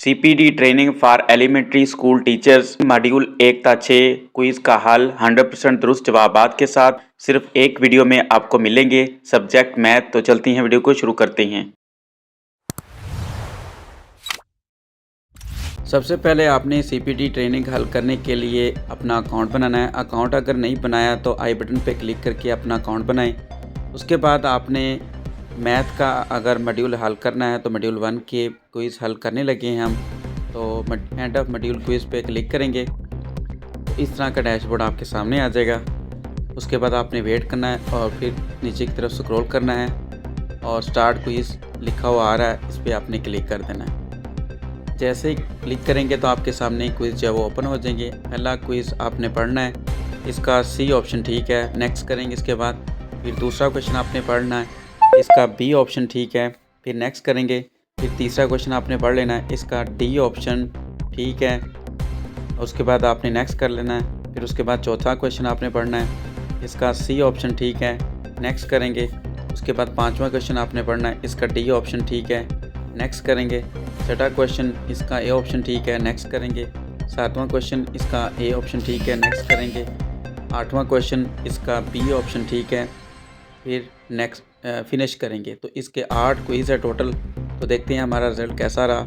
CPD training for elementary school teachers module 1 था 6 quiz का हल 100% दुरुस्त जवाबात के साथ सिर्फ एक वीडियो में आपको मिलेंगे। Subject math. तो चलती हैं, वीडियो को शुरू करते हैं। सबसे पहले आपने सीपीडी ट्रेनिंग हल करने के लिए अपना अकाउंट बनाना है। अकाउंट अगर नहीं बनाया तो आई बटन पे क्लिक करके अपना अकाउंट बनाएं। उसके बाद आपने मैथ का अगर मॉड्यूल हल करना है तो मॉड्यूल 1 के क्विज़ हल करने लगे हैं हम। तो एंड ऑफ मॉड्यूल क्विज़ पे क्लिक करेंगे तो इस तरह का डैशबोर्ड आपके सामने आ जाएगा। उसके बाद आपने वेट करना है और फिर नीचे की तरफ स्क्रॉल करना है और स्टार्ट क्विज़ लिखा हुआ आ रहा है, इस पर आपने क्लिक कर देना है। जैसे ही क्लिक करेंगे तो आपके सामने क्विज़ जो है वो ओपन हो जाएंगे। पहला क्विज़ आपने पढ़ना है, इसका सी ऑप्शन ठीक है, नेक्स्ट करेंगे। इसके बाद फिर दूसरा क्वेश्चन आपने पढ़ना है, इसका बी ऑप्शन ठीक है, फिर नेक्स्ट करेंगे। फिर तीसरा क्वेश्चन आपने पढ़ लेना है, इसका डी ऑप्शन ठीक है, उसके बाद आपने नेक्स्ट कर लेना है। फिर उसके बाद चौथा क्वेश्चन आपने पढ़ना है, इसका सी ऑप्शन ठीक है, नेक्स्ट करेंगे। उसके बाद पांचवा क्वेश्चन आपने पढ़ना है, इसका डी ऑप्शन ठीक है, नेक्स्ट करेंगे। छठा क्वेश्चन, इसका ए ऑप्शन ठीक है, नेक्स्ट करेंगे। सातवां क्वेश्चन, इसका ए ऑप्शन ठीक है, नेक्स्ट करेंगे। आठवां क्वेश्चन, इसका बी ऑप्शन ठीक है, फिर नेक्स्ट फिनिश करेंगे। तो इसके 8 क्विज़ है टोटल। तो देखते हैं हमारा रिज़ल्ट कैसा रहा।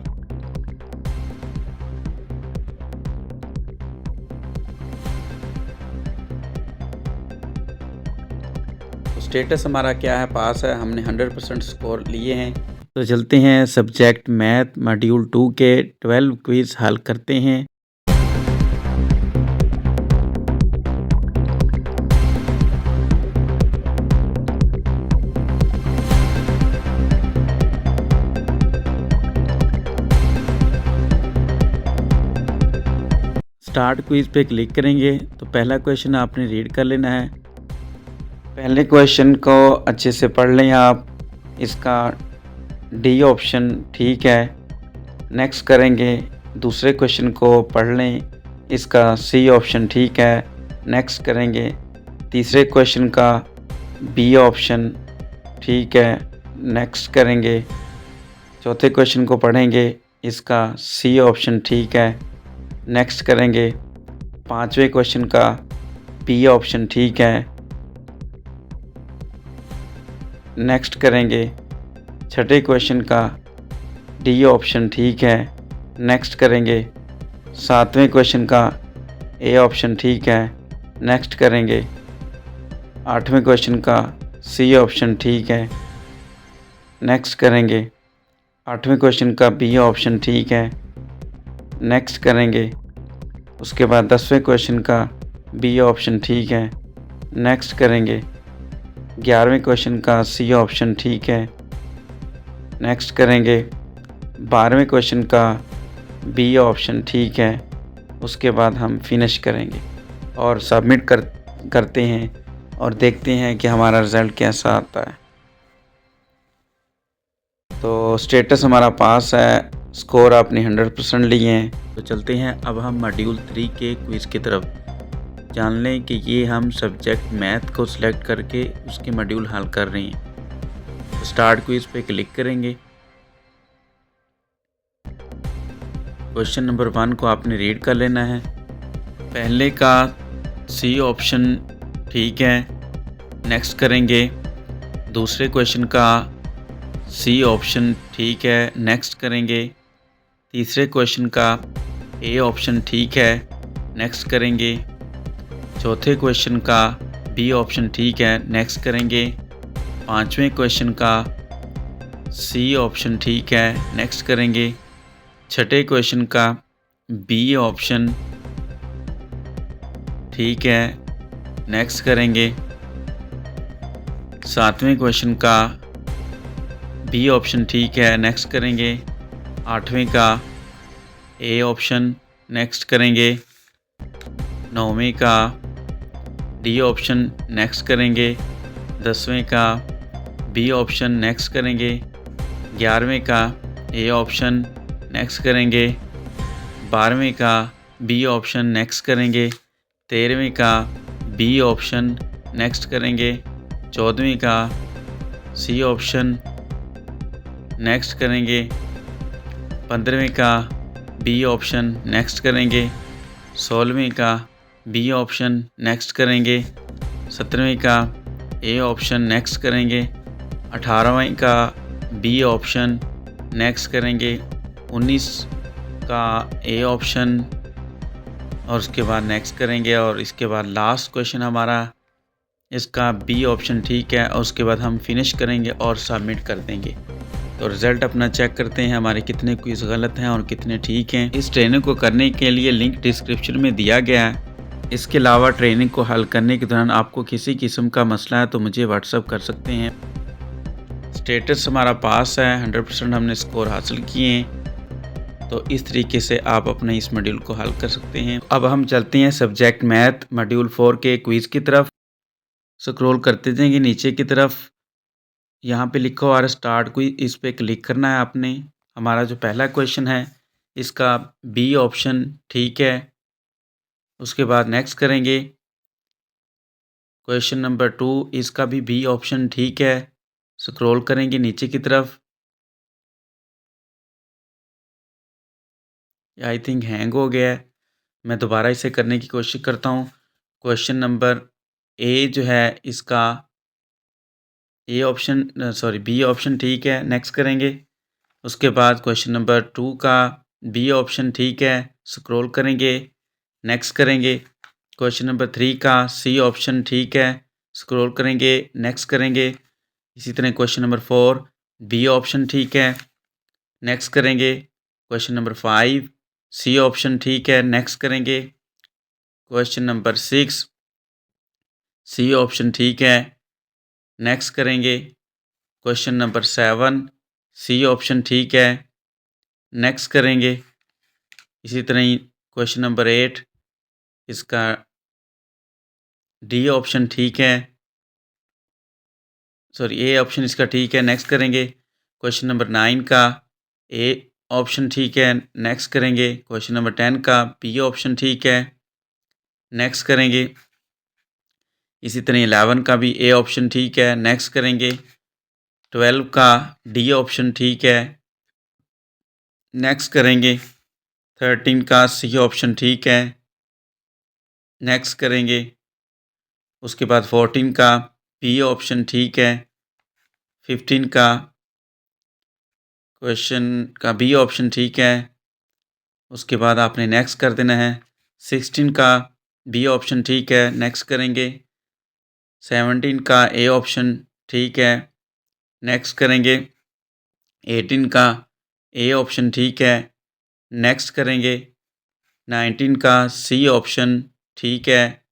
तो स्टेटस हमारा क्या है, पास है, हमने 100% स्कोर लिए हैं। तो चलते हैं सब्जेक्ट मैथ मॉड्यूल 2 के 12 क्विज़ हल करते हैं। स्टार्ट क्विज़ पे क्लिक करेंगे तो पहला क्वेश्चन आपने रीड कर लेना है। पहले क्वेश्चन को अच्छे से पढ़ लें आप। इसका डी ऑप्शन ठीक है, नेक्स्ट करेंगे। दूसरे क्वेश्चन को पढ़ लें, इसका सी ऑप्शन ठीक है, नेक्स्ट करेंगे। तीसरे क्वेश्चन का बी ऑप्शन ठीक है, नेक्स्ट करेंगे। चौथे क्वेश्चन को पढ़ेंगे, इसका सी ऑप्शन ठीक है, नेक्स्ट करेंगे। पांचवें क्वेश्चन का बी ऑप्शन ठीक है, नेक्स्ट करेंगे। छठे क्वेश्चन का डी ऑप्शन ठीक है, नेक्स्ट करेंगे। सातवें क्वेश्चन का ए ऑप्शन ठीक है, नेक्स्ट करेंगे। आठवें क्वेश्चन का सी ऑप्शन ठीक है, नेक्स्ट करेंगे। आठवें क्वेश्चन का बी ऑप्शन ठीक है, नेक्स्ट करेंगे। उसके बाद 10वें क्वेश्चन का बी ऑप्शन ठीक है, नेक्स्ट करेंगे। 11वें क्वेश्चन का सी ऑप्शन ठीक है, नेक्स्ट करेंगे। 12वें क्वेश्चन का बी ऑप्शन ठीक है, उसके बाद हम फिनिश करेंगे और सबमिट करते हैं और देखते हैं कि हमारा रिज़ल्ट कैसा आता है। तो स्टेटस हमारा पास है, स्कोर आपने 100% लिए हैं। तो चलते हैं अब हम मॉड्यूल 3 के क्विज़ की तरफ। जान लें कि ये हम सब्जेक्ट मैथ को सिलेक्ट करके उसके मॉड्यूल हल कर रहे हैं। तो स्टार्ट क्विज़ पे क्लिक करेंगे। क्वेश्चन नंबर 1 को आपने रीड कर लेना है। पहले का सी ऑप्शन ठीक है, नेक्स्ट करेंगे। दूसरे क्वेश्चन का सी ऑप्शन ठीक है, नेक्स्ट करेंगे। तीसरे क्वेश्चन का ए ऑप्शन ठीक है, नेक्स्ट करेंगे। चौथे क्वेश्चन का बी ऑप्शन ठीक है, नेक्स्ट करेंगे। पांचवें क्वेश्चन का सी ऑप्शन ठीक है, नेक्स्ट करेंगे। छठे क्वेश्चन का बी ऑप्शन ठीक है, नेक्स्ट करेंगे। सातवें क्वेश्चन का बी ऑप्शन ठीक है, नेक्स्ट करेंगे। आठवें का ए ऑप्शन, नेक्स्ट करेंगे। नौवें का डी ऑप्शन, नेक्स्ट करेंगे। 10वें का बी ऑप्शन, नेक्स्ट करेंगे। 11वें का ए ऑप्शन, नेक्स्ट करेंगे। 12वें का बी ऑप्शन, नेक्स्ट करेंगे। 13वें का बी ऑप्शन, नेक्स्ट करेंगे। 14वें का सी ऑप्शन, नेक्स्ट करेंगे। 15वें का बी ऑप्शन नेक्स्ट करेंगे। 16वीं का बी ऑप्शन नेक्स्ट करेंगे। 17वीं का ए ऑप्शन नेक्स्ट करेंगे। 18वीं का बी ऑप्शन नेक्स्ट करेंगे। 19 का ए ऑप्शन और उसके बाद नेक्स्ट करेंगे। और इसके बाद लास्ट क्वेश्चन हमारा इसका बी ऑप्शन ठीक है और उसके बाद हम फिनिश करेंगे और सबमिट कर देंगे। तो रिज़ल्ट अपना चेक करते हैं हमारे कितने क्विज़ गलत हैं और कितने ठीक हैं। इस ट्रेनिंग को करने के लिए लिंक डिस्क्रिप्शन में दिया गया है। इसके अलावा ट्रेनिंग को हल करने के दौरान आपको किसी किस्म का मसला है तो मुझे व्हाट्सअप कर सकते हैं। स्टेटस हमारा पास है, 100% हमने स्कोर हासिल किए हैं। तो इस तरीके से आप अपने इस मॉड्यूल को हल कर सकते हैं। अब हम चलते हैं सब्जेक्ट मैथ मॉड्यूल 4 के क्विज़ की तरफ। स्क्रॉल करते जाएंगे नीचे की तरफ, यहाँ पे लिखा हुआ है स्टार्ट क्विज, इस पे क्लिक करना है आपने। हमारा जो पहला क्वेश्चन है इसका बी ऑप्शन ठीक है। उसके बाद नेक्स्ट करेंगे। क्वेश्चन नंबर 2 इसका भी बी ऑप्शन ठीक है। स्क्रॉल करेंगे नीचे की तरफ। आई थिंक हैंग हो गया है, मैं दोबारा इसे करने की कोशिश करता हूँ। क्वेश्चन नंबर ए जो है इसका ए ऑप्शन बी ऑप्शन ठीक है, नेक्स्ट करेंगे। उसके बाद क्वेश्चन नंबर 2 का बी ऑप्शन ठीक है, स्क्रॉल करेंगे, नेक्स्ट करेंगे। क्वेश्चन नंबर 3 का सी ऑप्शन ठीक है, स्क्रॉल करेंगे, नेक्स्ट करेंगे। इसी तरह क्वेश्चन नंबर 4 बी ऑप्शन ठीक है, नेक्स्ट करेंगे। क्वेश्चन नंबर 5 सी ऑप्शन ठीक है, नेक्स्ट करेंगे। क्वेश्चन नंबर 6 सी ऑप्शन ठीक है, नेक्स्ट करेंगे। क्वेश्चन नंबर 7 सी ऑप्शन ठीक है, नेक्स्ट करेंगे। इसी तरह ही क्वेश्चन नंबर 8 इसका डी ऑप्शन ठीक है, ए ऑप्शन इसका ठीक है, नेक्स्ट करेंगे। क्वेश्चन नंबर 9 का ए ऑप्शन ठीक है, नेक्स्ट करेंगे। क्वेश्चन नंबर 10 का बी ऑप्शन ठीक है, नेक्स्ट करेंगे। इसी तरह 11 का भी ए ऑप्शन ठीक है, नेक्स्ट करेंगे। 12 का डी ऑप्शन ठीक है, नेक्स्ट करेंगे। 13 का सी ऑप्शन ठीक है, नेक्स्ट करेंगे। उसके बाद 14 का बी ऑप्शन ठीक है। 15 का क्वेश्चन का बी ऑप्शन ठीक है, उसके बाद आपने नेक्स्ट कर देना है। 16 का बी ऑप्शन ठीक है, नेक्स्ट करेंगे। 17 का ए ऑप्शन ठीक है, नेक्स्ट करेंगे। 18 का ए ऑप्शन ठीक है, नेक्स्ट करेंगे। 19 का सी ऑप्शन ठीक है,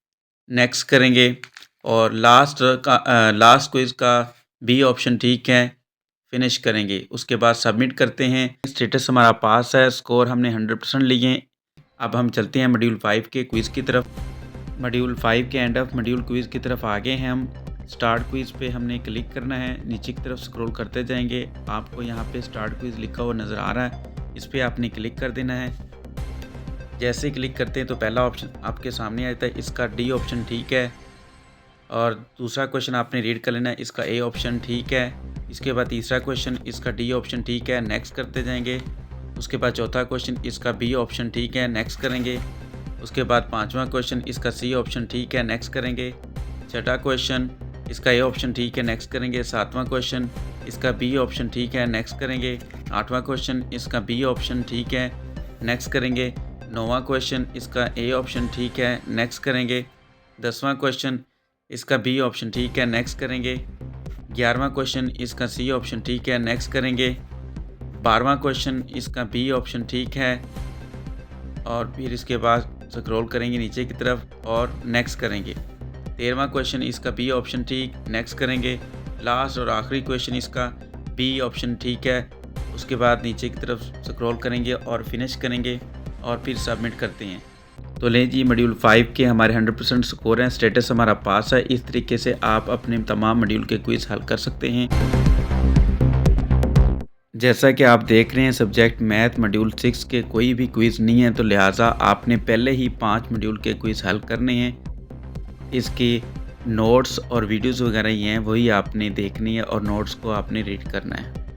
नेक्स्ट करेंगे। और लास्ट क्विज़ का बी ऑप्शन ठीक है, फिनिश करेंगे। उसके बाद सबमिट करते हैं। स्टेटस हमारा पास है, स्कोर हमने 100% लिए। अब हम चलते हैं मॉड्यूल 5 के क्विज़ की तरफ। मॉड्यूल 5 के एंड ऑफ मॉड्यूल क्विज़ की तरफ आ गए हैं हम। स्टार्ट क्विज़ पे हमने क्लिक करना है, नीचे की तरफ स्क्रॉल करते जाएंगे। आपको यहाँ पे स्टार्ट क्विज़ लिखा हुआ नज़र आ रहा है, इस पर आपने क्लिक कर देना है। जैसे क्लिक करते हैं तो पहला ऑप्शन आपके सामने आता है, इसका डी ऑप्शन ठीक है। और दूसरा क्वेश्चन आपने रीड कर लेना है, इसका ए ऑप्शन ठीक है। इसके बाद तीसरा क्वेश्चन, इसका डी ऑप्शन ठीक है, नेक्स्ट करते जाएंगे। उसके बाद चौथा क्वेश्चन, इसका बी ऑप्शन ठीक है, नेक्स्ट करेंगे। उसके बाद पांचवा क्वेश्चन, इसका सी ऑप्शन ठीक है, नेक्स्ट करेंगे। छठा क्वेश्चन, इसका ए ऑप्शन ठीक है, नेक्स्ट करेंगे। सातवां क्वेश्चन, इसका बी ऑप्शन ठीक है, नेक्स्ट करेंगे। आठवां क्वेश्चन, इसका बी ऑप्शन ठीक है, नेक्स्ट करेंगे। नौवां क्वेश्चन, इसका ए ऑप्शन ठीक है, नेक्स्ट करेंगे। 10वां क्वेश्चन, इसका बी ऑप्शन ठीक है, नेक्स्ट करेंगे। 11वां क्वेश्चन, इसका सी ऑप्शन ठीक है, नेक्स्ट करेंगे। 12वां क्वेश्चन, इसका बी ऑप्शन ठीक है और फिर इसके बाद स्क्रॉल करेंगे नीचे की तरफ और नेक्स्ट करेंगे। 13वां क्वेश्चन, इसका बी ऑप्शन ठीक, नेक्स्ट करेंगे। लास्ट और आखिरी क्वेश्चन, इसका बी ऑप्शन ठीक है। उसके बाद नीचे की तरफ स्क्रॉल करेंगे और फिनिश करेंगे और फिर सबमिट करते हैं। तो लें जी, मॉड्यूल 5 के हमारे 100% स्कोर हैं, स्टेटस हमारा पास है। इस तरीके से आप अपने तमाम मॉड्यूल के क्विज़ हल कर सकते हैं। जैसा कि आप देख रहे हैं, सब्जेक्ट मैथ मॉड्यूल 6 के कोई भी क्विज़ नहीं है, तो लिहाजा आपने पहले ही 5 मॉड्यूल के क्विज़ हल करने हैं। इसकी नोट्स और वीडियोज़ वगैरह ही हैं, वही आपने देखनी है और नोट्स को आपने रीड करना है।